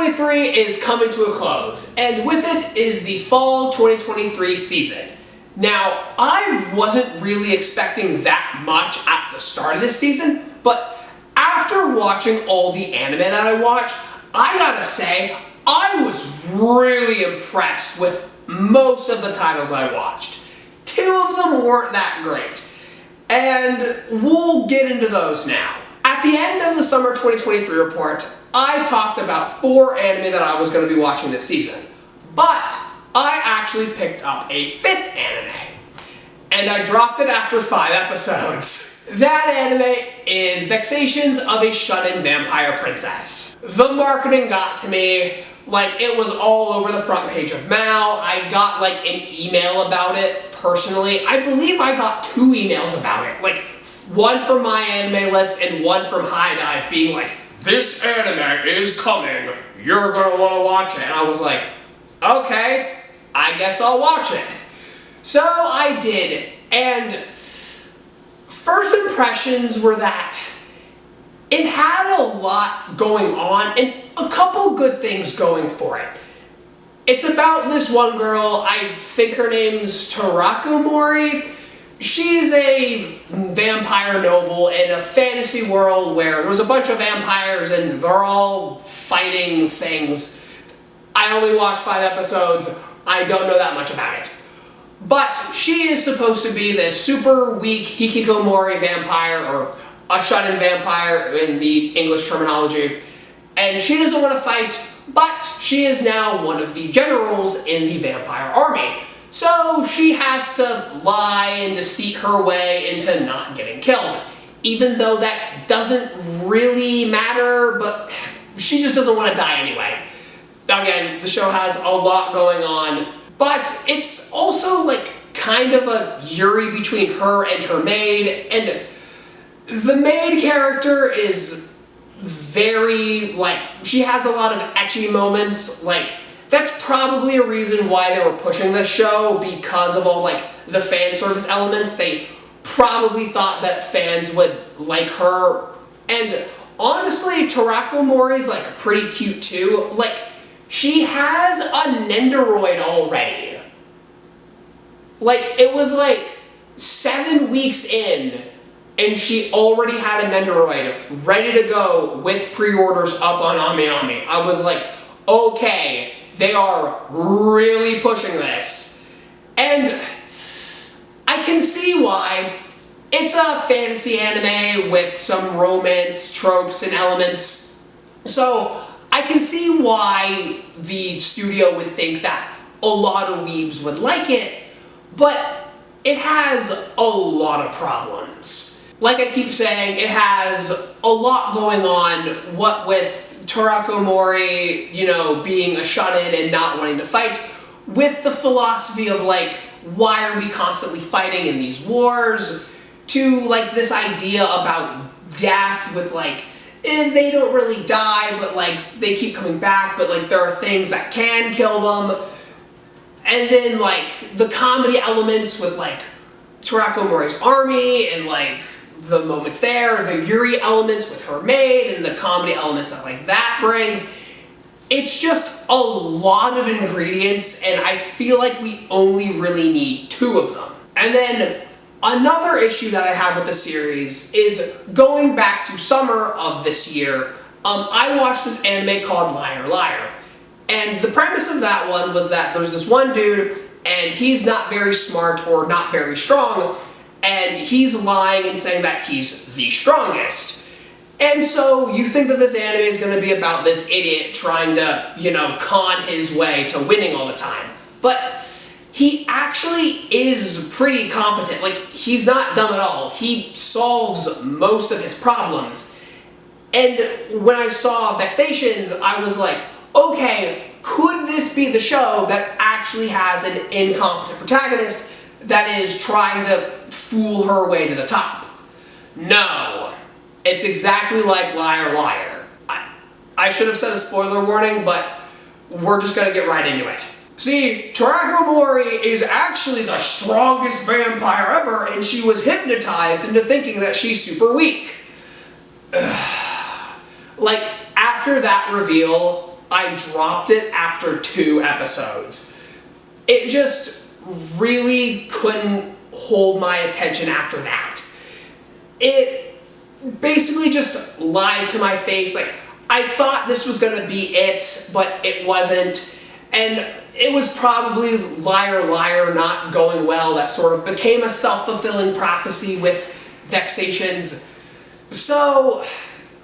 2023 is coming to a close, and with it is the fall 2023 season. Now, I wasn't really expecting that much at the start of this season, but after watching all the anime that I watched, I gotta say, I was really impressed with most of the titles I watched. 2 of them weren't that great, and we'll get into those now. At the end of the summer 2023 report, I talked about 4 anime that I was going to be watching this season, but I actually picked up a 5th anime, and I dropped it after 5 episodes. That anime is Vexations of a Shut-In Vampire Princess. The marketing got to me, like it was all over the front page of Mao. I got like an email about it personally. I believe I got 2 emails about it, like one from my anime list and one from High Dive being like, "This anime is coming, you're gonna wanna watch it." And I was like, okay, I guess I'll watch it. So I did, and first impressions were that it had a lot going on and a couple good things going for it. It's about this one girl, I think her name's Torako Mori. She's a vampire noble in a fantasy world where there's a bunch of vampires and they're all fighting things. I only watched 5 episodes, I don't know that much about it. But she is supposed to be this super weak hikikomori vampire, or a shut-in vampire in the English terminology, and she doesn't want to fight, but she is now one of the generals in the vampire army. So she has to lie and deceit her way into not getting killed, even though that doesn't really matter, but she just doesn't want to die anyway. Again, the show has a lot going on, but it's also like kind of a Yuri between her and her maid, and the maid character is very, like, she has a lot of ecchi moments. Like, that's probably a reason why they were pushing this show, because of all, like, the fan service elements. They probably thought that fans would like her, and honestly, Torako Mori's, like, pretty cute too. Like, she has a Nendoroid already. Like, it was like 7 weeks in, and she already had a Nendoroid ready to go with pre-orders up on AmiAmi. I was like, okay, they are really pushing this. And I can see why. It's a fantasy anime with some romance tropes and elements. So I can see why the studio would think that a lot of weebs would like it, but it has a lot of problems. Like I keep saying, it has a lot going on, what with Torako Mori, you know, being a shut-in and not wanting to fight, with the philosophy of, like, why are we constantly fighting in these wars, to, like, this idea about death with, like, they don't really die, but, like, they keep coming back, but, like, there are things that can kill them. And then, like, the comedy elements with, like, Torako Mori's army and, like, the moments there, the Yuri elements with her maid and the comedy elements that, like, that brings. It's just a lot of ingredients, and I feel like we only really need 2 of them. And then another issue that I have with the series is going back to summer of this year. I watched this anime called Liar Liar, and the premise of that one was that there's this one dude, and he's not very smart or not very strong, and he's lying and saying that he's the strongest. And so you think that this anime is going to be about this idiot trying to, you know, con his way to winning all the time. But he actually is pretty competent. Like, he's not dumb at all. He solves most of his problems. And when I saw Vexations, I was like, okay, could this be the show that actually has an incompetent protagonist that is trying to fool her way to the top? No. It's exactly like Liar Liar. I should have said a spoiler warning, but we're just gonna get right into it. See, Torako Mori is actually the strongest vampire ever, and she was hypnotized into thinking that she's super weak. Like, after that reveal, I dropped it after 2 episodes. It just really couldn't hold my attention after that. It basically just lied to my face. Like, I thought this was gonna be it, but it wasn't. And it was probably liar, liar, not going well that sort of became a self-fulfilling prophecy with Vexations. So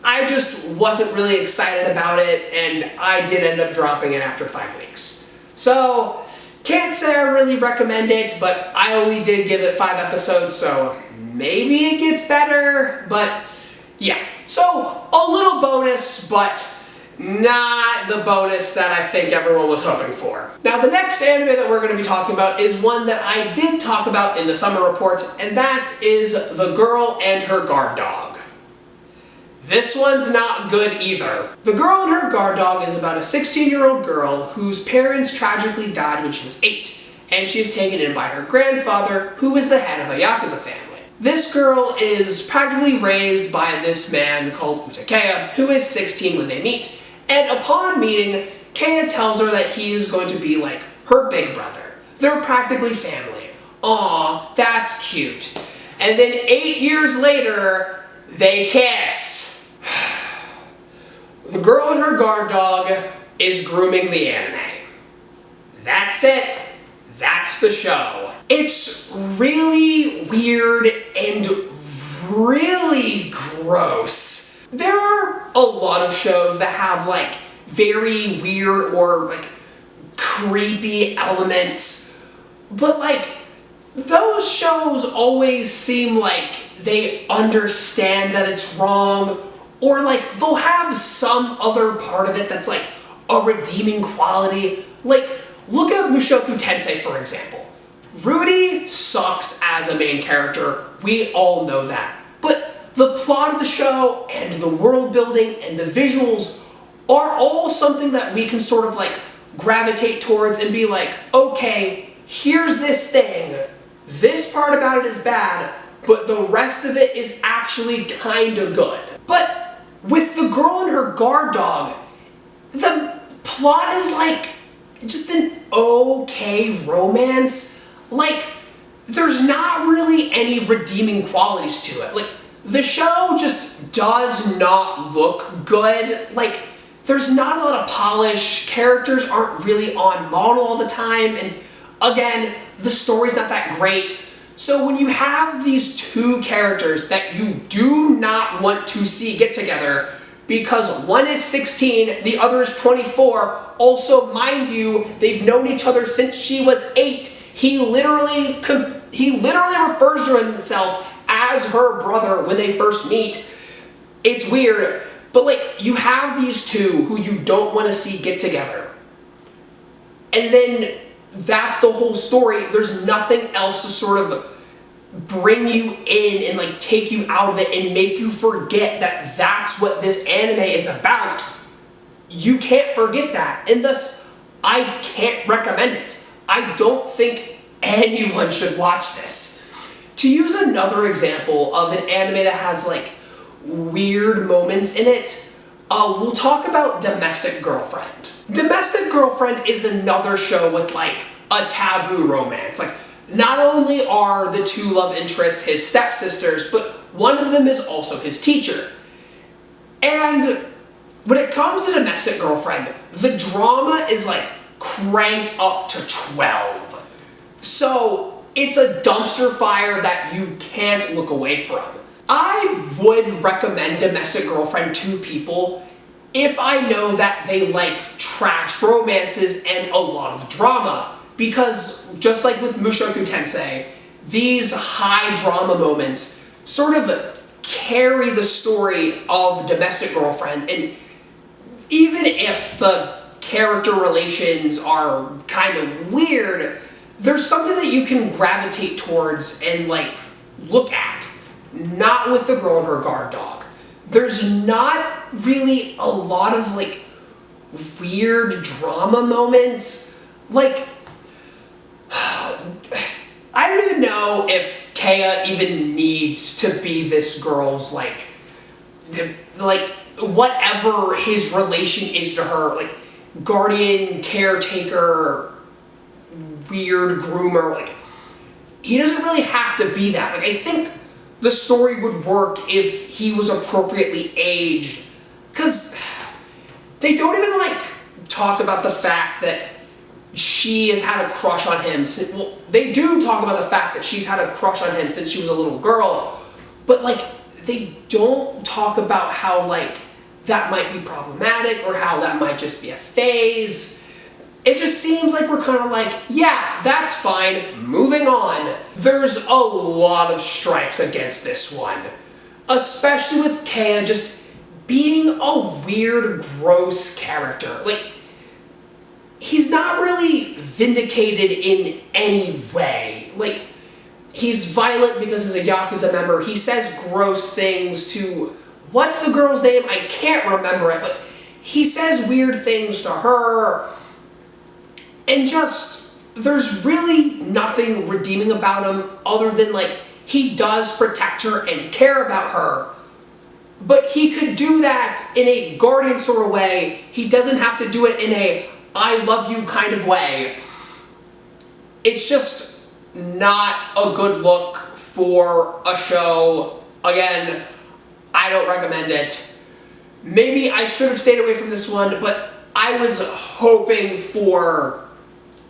I just wasn't really excited about it, and I did end up dropping it after 5 weeks. So can't say I really recommend it, but I only did give it 5 episodes, so maybe it gets better, but yeah. So a little bonus, but not the bonus that I think everyone was hoping for. Now, the next anime that we're going to be talking about is one that I did talk about in the summer report, and that is The Girl and Her Guard Dog. This one's not good either. The Girl and Her Guard Dog is about a 16-year-old girl whose parents tragically died when she was 8, and she is taken in by her grandfather, who is the head of a Yakuza family. This girl is practically raised by this man called Utakea, who is 16 when they meet. And upon meeting, Kaya tells her that he is going to be like her big brother. They're practically family. Aw, that's cute. And then 8 years later, they kiss. The Girl and Her Guard Dog is grooming the anime. That's it. That's the show. It's really weird and really gross. There are a lot of shows that have like very weird or like creepy elements, but like those shows always seem like they understand that it's wrong, or like they'll have some other part of it that's like a redeeming quality. Like, look at Mushoku Tensei, for example. Rudy sucks as a main character, we all know that. But the plot of the show and the world building and the visuals are all something that we can sort of like gravitate towards and be like, okay, here's this thing. This part about it is bad, but the rest of it is actually kinda good. But with The Girl and Her Guard Dog, the plot is like just an okay romance. Like, there's not really any redeeming qualities to it. Like, the show just does not look good. Like, there's not a lot of polish, characters aren't really on model all the time, and again, the story's not that great. So when you have these two characters that you do not want to see get together, because one is 16, the other is 24, also, mind you, they've known each other since she was 8, he literally refers to himself as her brother when they first meet. It's weird, but like, you have these two who you don't want to see get together. And then that's the whole story. There's nothing else to sort of bring you in and like take you out of it and make you forget that that's what this anime is about. You can't forget that, and thus I can't recommend it. I don't think anyone should watch this. To use another example of an anime that has like weird moments in it, we'll talk about Domestic Girlfriend. Domestic Girlfriend is another show with like a taboo romance. Like, not only are the two love interests his stepsisters, but one of them is also his teacher. And when it comes to Domestic Girlfriend, the drama is like cranked up to 12. So it's a dumpster fire that you can't look away from. I would recommend Domestic Girlfriend to people if I know that they like trash romances and a lot of drama. Because just like with Mushoku Tensei, these high drama moments sort of carry the story of Domestic Girlfriend, and even if the character relations are kind of weird, there's something that you can gravitate towards and like look at. Not with The Girl and Her Guard Dog. There's not really a lot of like weird drama moments. Like, I don't even know if Kaya even needs to be this girl's like whatever his relation is to her. Like, guardian, caretaker, weird groomer. Like, he doesn't really have to be that. Like, I think the story would work if he was appropriately aged, because they don't even, like, talk about the fact that she has had a crush on him since, well, they do talk about the fact that she's had a crush on him since she was a little girl, but, like, they don't talk about how, like, that might be problematic or how that might just be a phase. It just seems like we're kind of like, yeah, that's fine, moving on. There's a lot of strikes against this one, especially with Kea just being a weird, gross character. Like, he's not really vindicated in any way. Like, he's violent because he's a Yakuza member. He says gross things to, what's the girl's name? I can't remember it, but he says weird things to her. And just, there's really nothing redeeming about him other than, like, he does protect her and care about her. But he could do that in a guardian sort of way. He doesn't have to do it in a I love you kind of way. It's just not a good look for a show. Again, I don't recommend it. Maybe I should have stayed away from this one, but I was hoping for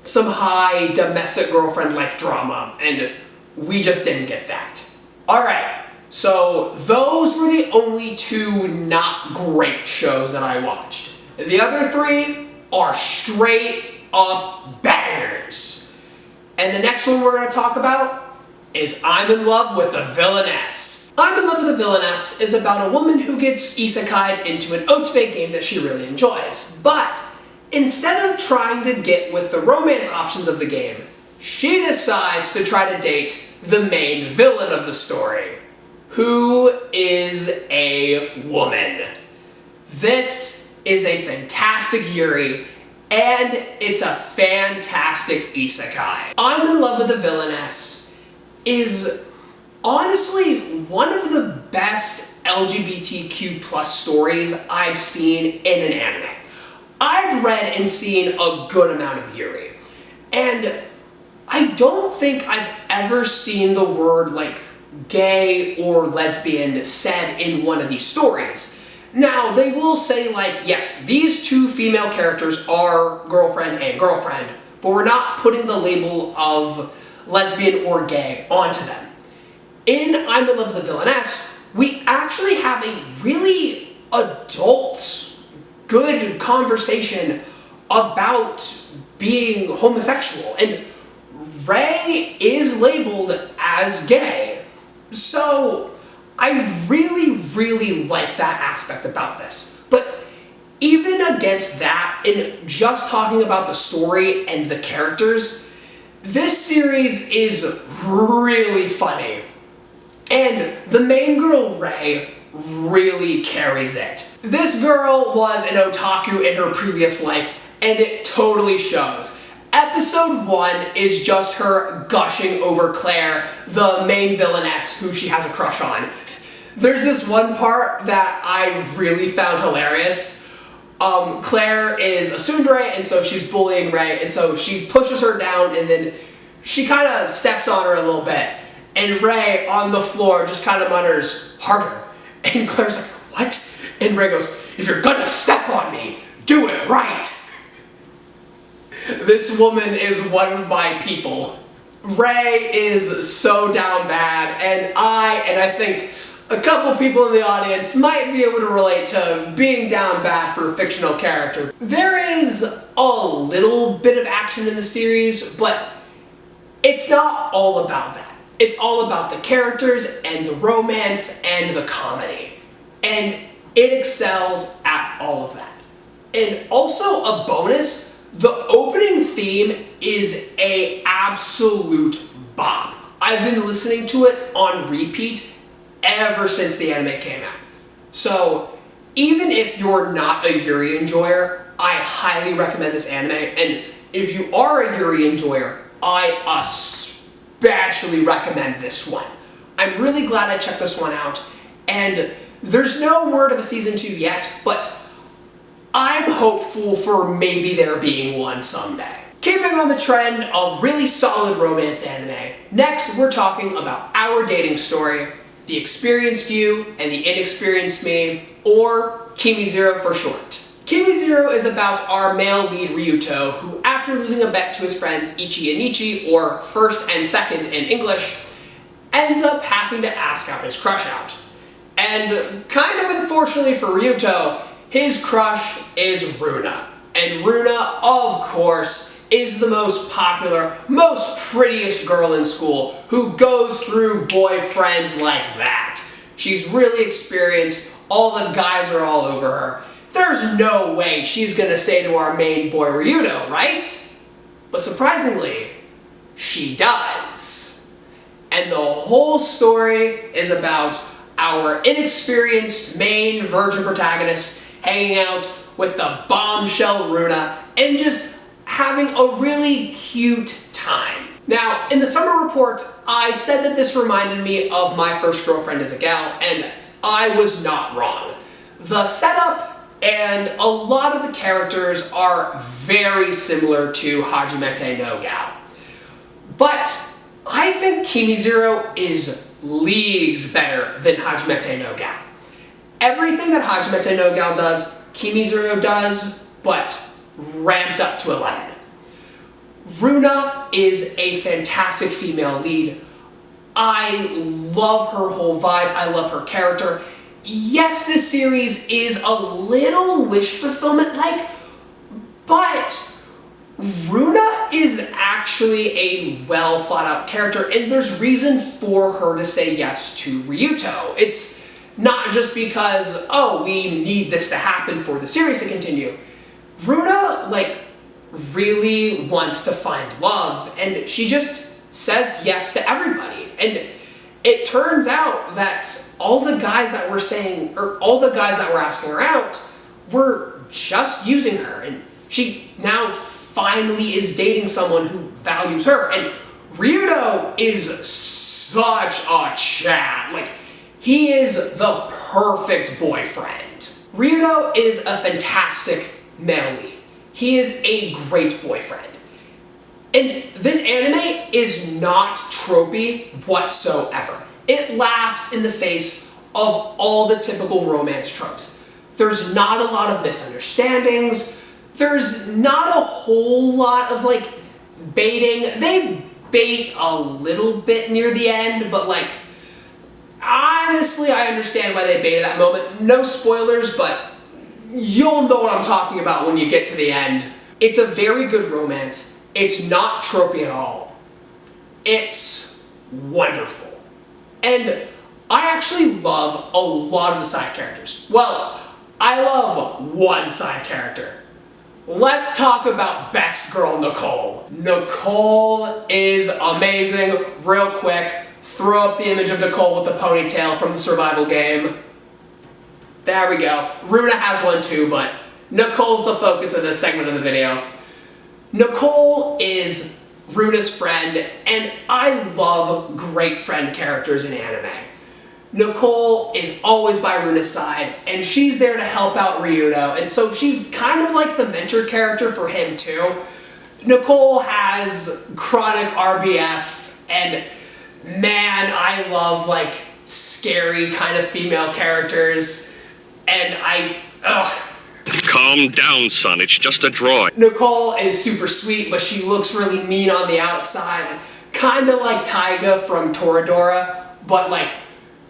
some high domestic girlfriend-like drama, and we just didn't get that. Alright, so those were the only two not great shows that I watched. The other three are straight up bangers. And the next one we're going to talk about is I'm in Love with the Villainess. I'm in Love with the Villainess is about a woman who gets isekai'd into an oats-baked game that she really enjoys. But instead of trying to get with the romance options of the game, she decides to try to date the main villain of the story, who is a woman. This is a fantastic Yuri, and it's a fantastic isekai. I'm in Love with the Villainess is honestly one of the best LGBTQ plus stories I've seen in an anime. I've read and seen a good amount of Yuri, and I don't think I've ever seen the word, like, gay or lesbian said in one of these stories. Now, they will say, like, yes, these two female characters are girlfriend and girlfriend, but we're not putting the label of lesbian or gay onto them. In I'm in Love with the Villainess, we actually have a really adult, good conversation about being homosexual, and Rei is labeled as gay. So I really, really like that aspect about this. But even against that, and just talking about the story and the characters, this series is really funny. And the main girl, Rei, really carries it. This girl was an otaku in her previous life, and it totally shows. Episode 1 is just her gushing over Claire, the main villainess who she has a crush on. There's this one part that I really found hilarious. Claire is a tsundere, and so she's bullying Rei, and so she pushes her down, and then she kind of steps on her a little bit. And Rei, on the floor, just kind of mutters, "Harder." And Claire's like, "What?" And Rei goes, "If you're gonna step on me, do it right." This woman is one of my people. Rei is so down bad, and I think a couple people in the audience might be able to relate to being down bad for a fictional character. There is a little bit of action in the series, but it's not all about that. It's all about the characters and the romance and the comedy. And it excels at all of that. And also a bonus, the opening theme is an absolute bop. I've been listening to it on repeat ever since the anime came out. So even if you're not a Yuri enjoyer, I highly recommend this anime. And if you are a Yuri enjoyer, I especially recommend this one. I'm really glad I checked this one out. And there's no word of a season 2 yet, but I'm hopeful for maybe there being one someday. Keeping on the trend of really solid romance anime, next we're talking about our dating story, the experienced you and the inexperienced me, or Kimi Zero for short. Kimi Zero is about our male lead Ryuto, who after losing a bet to his friends Ichi and Nichi, or first and second in English, ends up having to ask out his crush out. And kind of unfortunately for Ryuto, his crush is Runa. And Runa, of course, is the most popular, most prettiest girl in school who goes through boyfriends like that. She's really experienced, all the guys are all over her. There's no way she's gonna say to our main boy Ryuto, right? But surprisingly, she does. And the whole story is about our inexperienced main virgin protagonist hanging out with the bombshell Runa and just having a really cute time. Now, in the summer report, I said that this reminded me of My First Girlfriend as a Gal, and I was not wrong. The setup and a lot of the characters are very similar to Hajimete no Gal. But I think Kimi Zero is leagues better than Hajimete no Gal. Everything that Hajimete no Gal does, Kimi Zero does, but ramped up to 11. Runa is a fantastic female lead. I love her whole vibe, I love her character. Yes, this series is a little wish fulfillment-like, but Runa is actually a well thought out character, and there's reason for her to say yes to Ryuto. It's not just because, oh, we need this to happen for the series to continue. Runa, really wants to find love, and she just says yes to everybody. And it turns out that all the guys that were asking her out were just using her, and she now finally is dating someone who values her. And Ryuto is such a Chad. He is the perfect boyfriend. Ryuto is a fantastic male lead. He is a great boyfriend. And this anime is not tropey whatsoever. It laughs in the face of all the typical romance tropes. There's not a lot of misunderstandings. There's not a whole lot of baiting. They bait a little bit near the end, but honestly, I understand why they baited that moment. No spoilers, but you'll know what I'm talking about when you get to the end. It's a very good romance. It's not tropey at all. It's wonderful. And I actually love a lot of the side characters. Well, I love one side character. Let's talk about best girl Nicole. Nicole is amazing. Real quick, throw up the image of Nicole with the ponytail from the survival game. There we go. Runa has one too, but Nicole's the focus of this segment of the video. Nicole is Runa's friend, and I love great friend characters in anime. Nicole is always by Runa's side, and she's there to help out Ryuto, and so she's kind of like the mentor character for him too. Nicole has chronic RBF, and man, I love scary kind of female characters, and Calm down, son, it's just a drawing. Nicole is super sweet, but she looks really mean on the outside. Kinda like Taiga from Toradora, but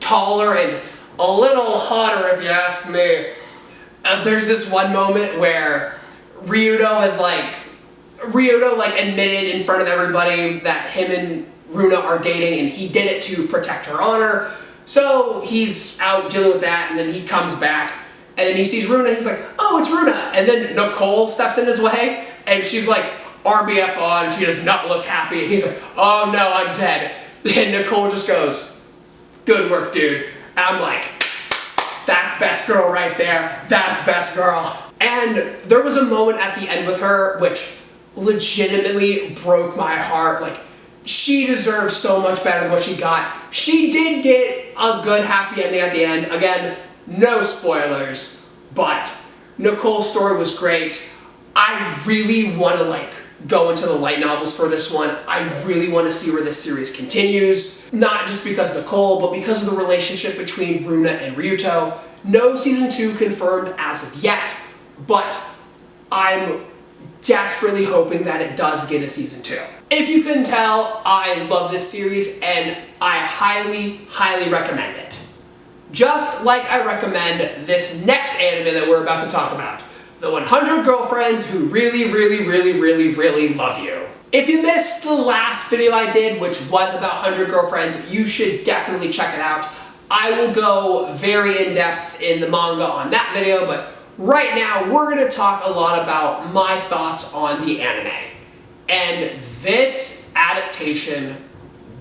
taller and a little hotter if you ask me. There's this one moment where Ryuto admitted in front of everybody that him and Runa are dating, and he did it to protect her honor. So he's out dealing with that, and then he comes back, and then he sees Runa, he's like, oh, it's Runa. And then Nicole steps in his way, and she's RBF on, she does not look happy, and he's like, oh no, I'm dead. And Nicole just goes, good work, dude. And I'm like, that's best girl right there. That's best girl. And there was a moment at the end with her which legitimately broke my heart. She deserves so much better than what she got. She did get a good happy ending at the end. Again, no spoilers, but Nicole's story was great. I really want to like go into the light novels for this one. I really want to see where this series continues. Not just because of Nicole, but because of the relationship between Runa and Ryuto. No season 2 confirmed as of yet, but I'm desperately hoping that it does get a season 2. If you couldn't tell, I love this series and I highly, highly recommend it. Just like I recommend this next anime that we're about to talk about, The 100 Girlfriends Who Really, Really, Really, Really, Really Love You. If you missed the last video I did, which was about 100 Girlfriends, you should definitely check it out. I will go very in-depth in the manga on that video, but right now we're going to talk a lot about my thoughts on the anime. And this adaptation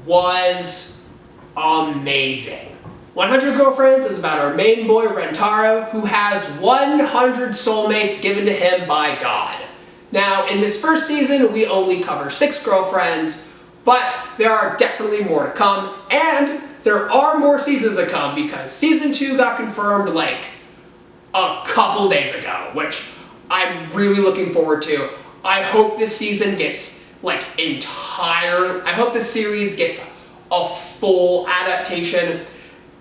was amazing. 100 Girlfriends is about our main boy Rentaro, who has 100 soulmates given to him by God. Now, in this first season, we only cover 6 girlfriends, but there are definitely more to come, and there are more seasons to come because season 2 got confirmed like a couple days ago, which I'm really looking forward to. I hope this season gets like I hope this series gets a full adaptation.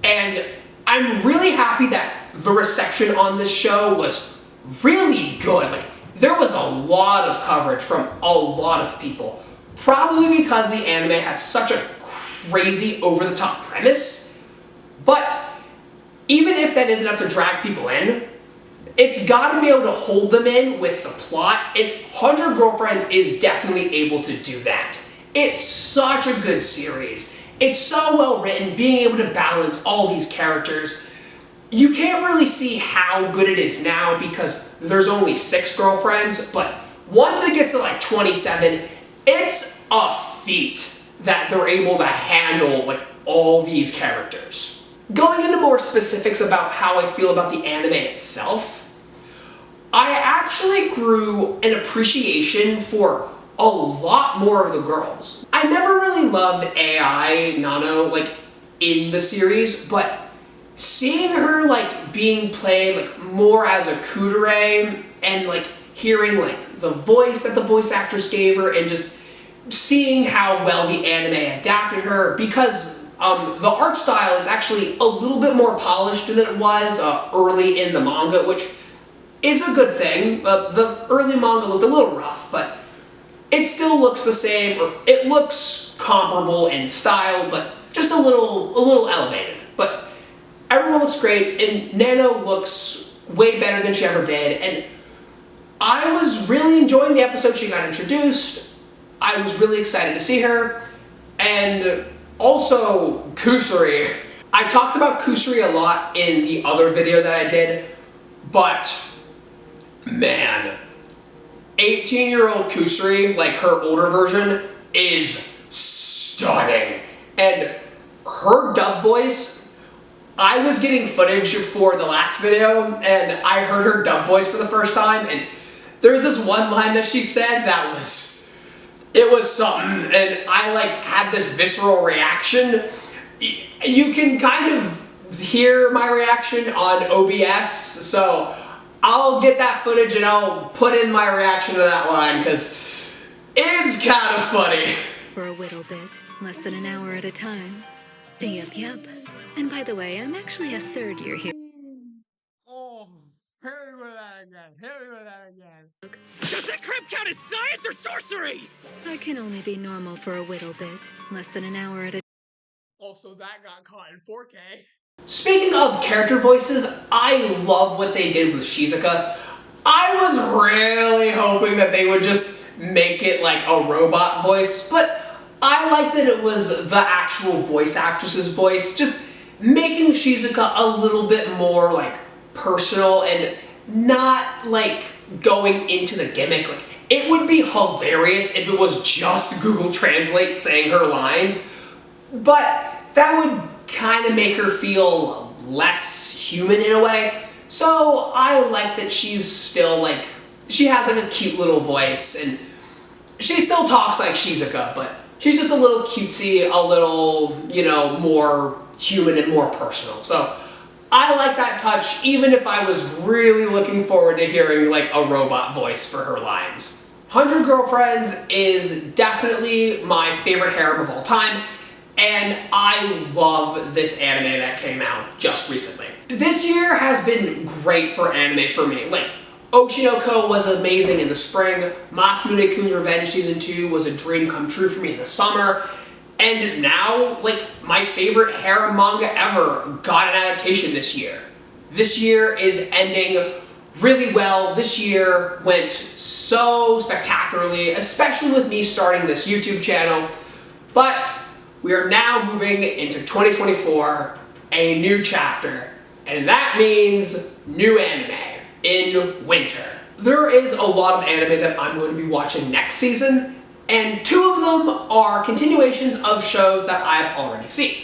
And I'm really happy that the reception on this show was really good. Like, there was a lot of coverage from a lot of people. Probably because the anime has such a crazy, over-the-top premise. But even if that isn't enough to drag people in, it's got to be able to hold them in with the plot. And 100 Girlfriends is definitely able to do that. It's such a good series. It's so well written, being able to balance all these characters. You can't really see how good it is now because there's only 6 girlfriends, but once it gets to like 27, it's a feat that they're able to handle like all these characters. Going into more specifics about how I feel about the anime itself, I actually grew an appreciation for a lot more of the girls. I never really loved AI Nano like in the series, but seeing her like being played like more as a kudere and like hearing like the voice that the voice actress gave her and just seeing how well the anime adapted her, because the art style is actually a little bit more polished than it was early in the manga, which is a good thing. The early manga looked a little rough, but it still looks the same, or it looks comparable in style, but just a little elevated. But everyone looks great, and Nano looks way better than she ever did, and I was really enjoying the episode she got introduced. I was really excited to see her, and also Kusuri. I talked about Kusuri a lot in the other video that I did, but man, 18-year-old Kusuri, like her older version, is stunning. And her dub voice, I was getting footage for the last video, and I heard her dub voice for the first time, and there was this one line that she said that it was something, and I like had this visceral reaction. You can kind of hear my reaction on OBS, so I'll get that footage and I'll put in my reaction to that line, because it is kind of funny. For a little bit, less than an hour at a time. Yep. And by the way, I'm actually a 3rd year here. Oh, hit me with that again. Does that crap count as science or sorcery? I can only be normal for a little bit, less than an hour at a time. Also, that got caught in 4K. Speaking of character voices, I love what they did with Shizuka. I was really hoping that they would just make it like a robot voice, but I like that it was the actual voice actress's voice, just making Shizuka a little bit more like personal and not like going into the gimmick. Like, it would be hilarious if it was just Google Translate saying her lines, but that would kind of make her feel less human in a way. So I like that she's still like, she has like a cute little voice, and she still talks like Shizuka, but she's just a little cutesy, a little, you know, more human and more personal. So I like that touch, even if I was really looking forward to hearing like a robot voice for her lines. 100 Girlfriends is definitely my favorite harem of all time, and I love this anime that came out just recently. This year has been great for anime for me. Like, Oshinoko was amazing in the spring, Masamune-kun's Revenge Season 2 was a dream come true for me in the summer, and now, like, my favorite harem manga ever got an adaptation this year. This year is ending really well. This year went so spectacularly, especially with me starting this YouTube channel. But we are now moving into 2024, a new chapter, and that means new anime in winter. There is a lot of anime that I'm going to be watching next season, and 2 of them are continuations of shows that I've already seen.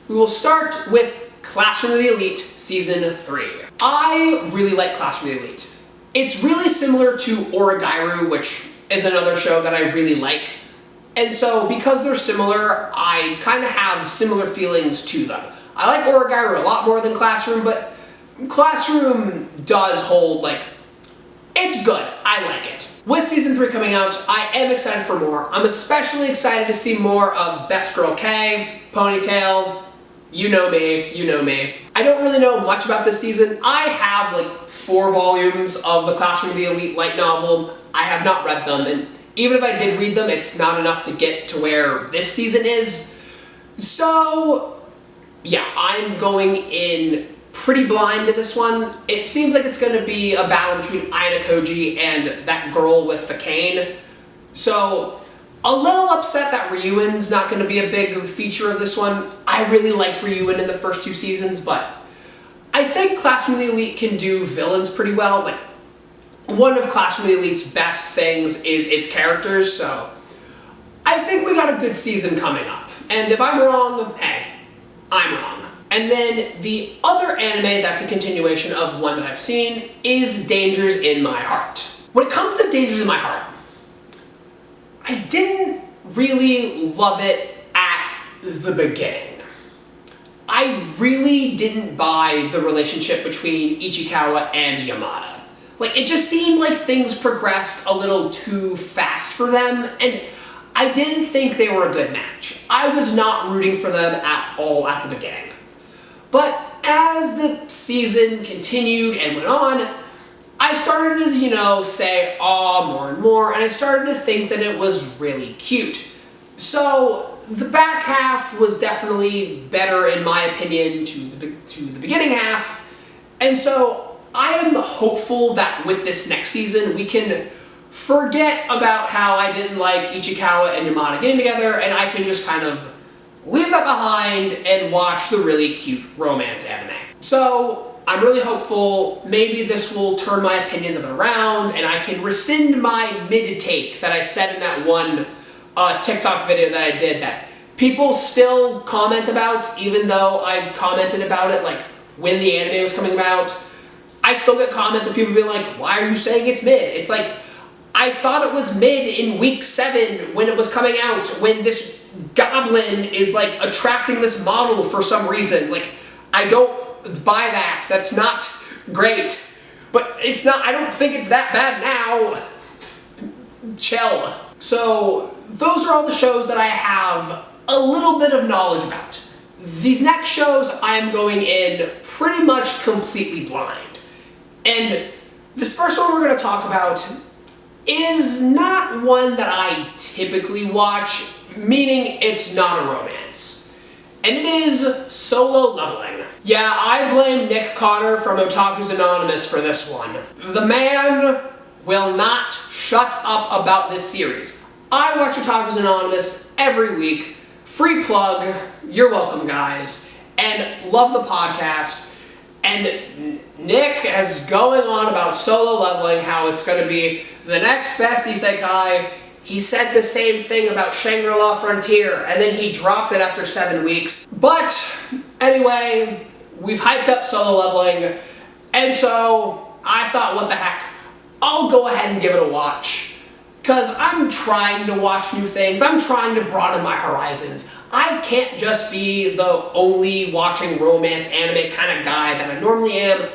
We will start with Classroom of the Elite Season 3. I really like Classroom of the Elite. It's really similar to Origairu, which is another show that I really like. And so, because they're similar, I kind of have similar feelings to them. I like Origairu a lot more than Classroom, but Classroom does hold, like, it's good. I like it. With Season 3 coming out, I am excited for more. I'm especially excited to see more of Best Girl K, Ponytail, you know me, you know me. I don't really know much about this season. I have like 4 volumes of the Classroom of the Elite light novel. I have not read them, and even if I did read them, it's not enough to get to where this season is. So, yeah, I'm going in pretty blind to this one. It seems like it's going to be a battle between Aina Koji and that girl with the cane. So, a little upset that Ryuin's not going to be a big feature of this one. I really liked Ryuin in the first 2 seasons, but I think Classroom of the Elite can do villains pretty well. Like, one of Classroom of the Elite's best things is its characters, so I think we got a good season coming up. And if I'm wrong, hey, I'm wrong. And then the other anime that's a continuation of one that I've seen is Dangers in My Heart. When it comes to Dangers in My Heart, I didn't really love it at the beginning. I really didn't buy the relationship between Ichikawa and Yamada. Like, it just seemed like things progressed a little too fast for them, and I didn't think they were a good match. I was not rooting for them at all at the beginning. But as the season continued and went on, I started to, you know, say aw more and more, and I started to think that it was really cute. So the back half was definitely better, in my opinion, to the beginning half, and so I am hopeful that with this next season we can forget about how I didn't like Ichikawa and Yamada getting together, and I can just kind of leave that behind and watch the really cute romance anime. So I'm really hopeful. Maybe this will turn my opinions of it around, and I can rescind my mid-take that I said in that one TikTok video that I did that people still comment about, even though I commented about it like when the anime was coming about. I still get comments of people being like, why are you saying it's mid? It's like, I thought it was mid in week 7 when it was coming out, when this goblin is like attracting this model for some reason. Like, I don't buy that. That's not great. But it's not, I don't think it's that bad now. Chill. So, those are all the shows that I have a little bit of knowledge about. These next shows I am going in pretty much completely blind. And this first one we're going to talk about is not one that I typically watch, meaning it's not a romance. And it is Solo Leveling. Yeah, I blame Nick Connor from Otaku's Anonymous for this one. The man will not shut up about this series. I watch Otaku's Anonymous every week. Free plug, you're welcome guys. And love the podcast. And Nick is going on about Solo Leveling, how it's going to be the next best isekai. He said the same thing about Shangri-La Frontier, and then he dropped it after 7 weeks. But anyway, we've hyped up Solo Leveling, and so I thought, what the heck, I'll go ahead and give it a watch. Because I'm trying to watch new things, I'm trying to broaden my horizons. I can't just be the only watching romance anime kind of guy that I normally am.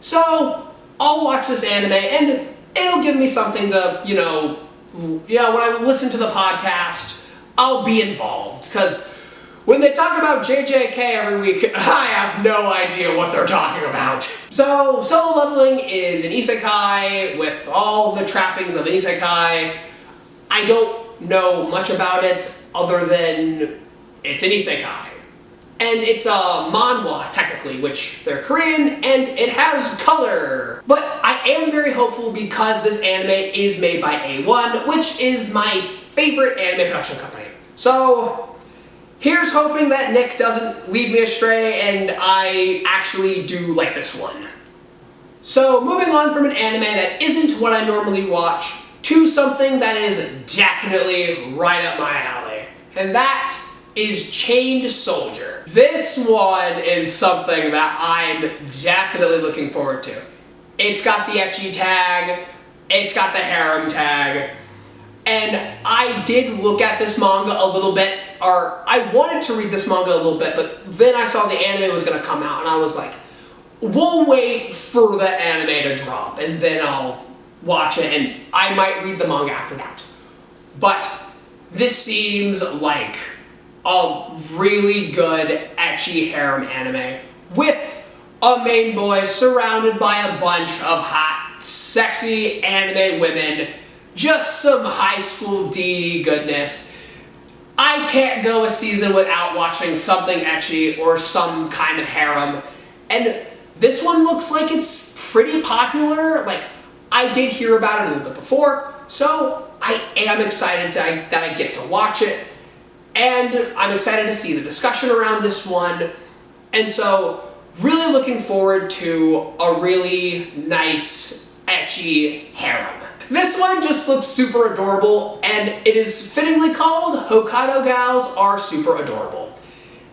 So I'll watch this anime and it'll give me something to, when I listen to the podcast, I'll be involved. Because when they talk about JJK every week, I have no idea what they're talking about. So Solo Leveling is an isekai with all the trappings of an isekai. I don't know much about it other than it's an isekai. And it's a manhwa, technically, which they're Korean, and it has color. But I am very hopeful because this anime is made by A1, which is my favorite anime production company. So here's hoping that Nick doesn't lead me astray and I actually do like this one. So moving on from an anime that isn't what I normally watch to something that is definitely right up my alley. And that is Chained Soldier. This one is something that I'm definitely looking forward to. It's got the ecchi tag, it's got the harem tag, and I did look at this manga a little bit, or I wanted to read this manga a little bit, but then I saw the anime was gonna come out and I was like, we'll wait for the anime to drop and then I'll watch it and I might read the manga after that. But this seems like a really good ecchi harem anime with a main boy surrounded by a bunch of hot, sexy anime women. Just some high school D goodness. I can't go a season without watching something ecchi or some kind of harem. And this one looks like it's pretty popular. Like, I did hear about it a little bit before, so I am excited that I get to watch it. And I'm excited to see the discussion around this one. And so, really looking forward to a really nice, ecchi harem. This one just looks super adorable, and it is fittingly called Hokkaido Gals Are Super Adorable.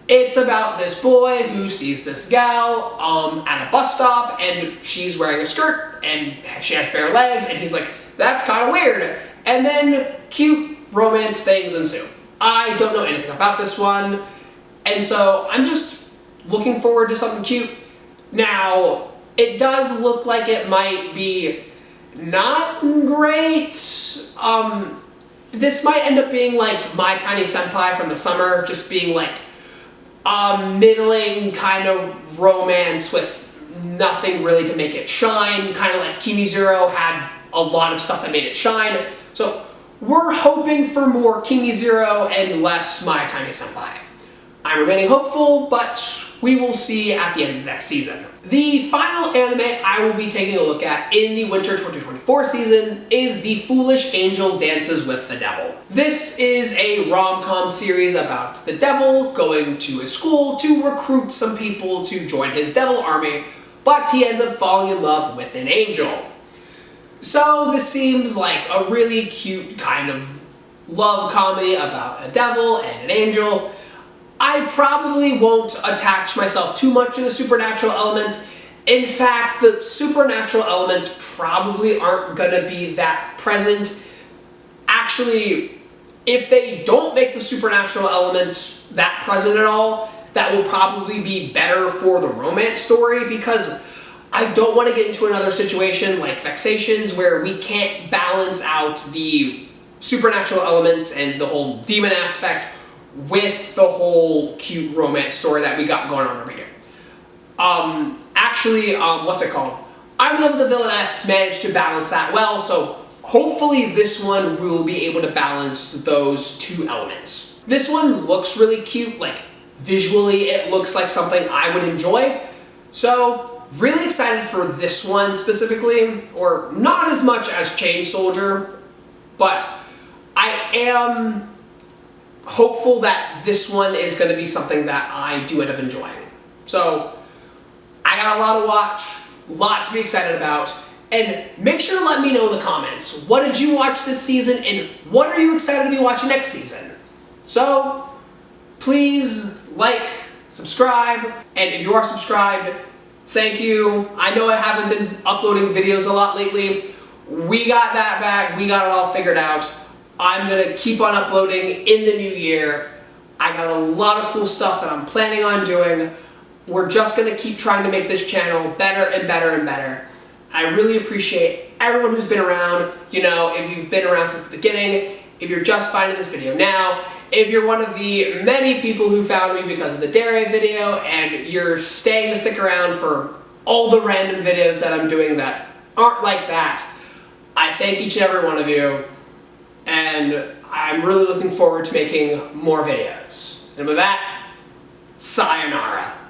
It's about this boy who sees this gal at a bus stop, and she's wearing a skirt, and she has bare legs, and he's like, that's kind of weird. And then cute romance things ensue. I don't know anything about this one, and so I'm just looking forward to something cute. Now, it does look like it might be not great. This might end up being like My Tiny Senpai from the summer, just being like a middling kind of romance with nothing really to make it shine, kind of like Kimi Zero had a lot of stuff that made it shine. So we're hoping for more Kimi Zero and less My Tiny Senpai. I'm remaining hopeful, but we will see at the end of next season. The final anime I will be taking a look at in the winter 2024 season is The Foolish Angel Dances with the Devil. This is a rom-com series about the devil going to a school to recruit some people to join his devil army, but he ends up falling in love with an angel. So this seems like a really cute kind of love comedy about a devil and an angel. I probably won't attach myself too much to the supernatural elements. In fact, the supernatural elements probably aren't gonna be that present. Actually, if they don't make the supernatural elements that present at all, that will probably be better for the romance story, because I don't want to get into another situation like Vexations where we can't balance out the supernatural elements and the whole demon aspect with the whole cute romance story that we got going on over here. What's it called? I'm in Love with the Villainess managed to balance that well, so hopefully this one will be able to balance those two elements. This one looks really cute, like visually it looks like something I would enjoy, so really excited for this one specifically, or not as much as Chained Soldier, but I am hopeful that this one is going to be something that I do end up enjoying. So I got a lot to watch, a lot to be excited about, and make sure to let me know in the comments, what did you watch this season and what are you excited to be watching next season? So please like, subscribe, and if you are subscribed, thank you. I know I haven't been uploading videos a lot lately. We got that back, we got it all figured out. I'm gonna keep on uploading in the new year. I got a lot of cool stuff that I'm planning on doing. We're just going to keep trying to make this channel better and better and better. I really appreciate everyone who's been around. You know, if you've been around since the beginning, if you're just finding this video now, if you're one of the many people who found me because of the dairy video and you're staying to stick around for all the random videos that I'm doing that aren't like that, I thank each and every one of you, and I'm really looking forward to making more videos. And with that, sayonara.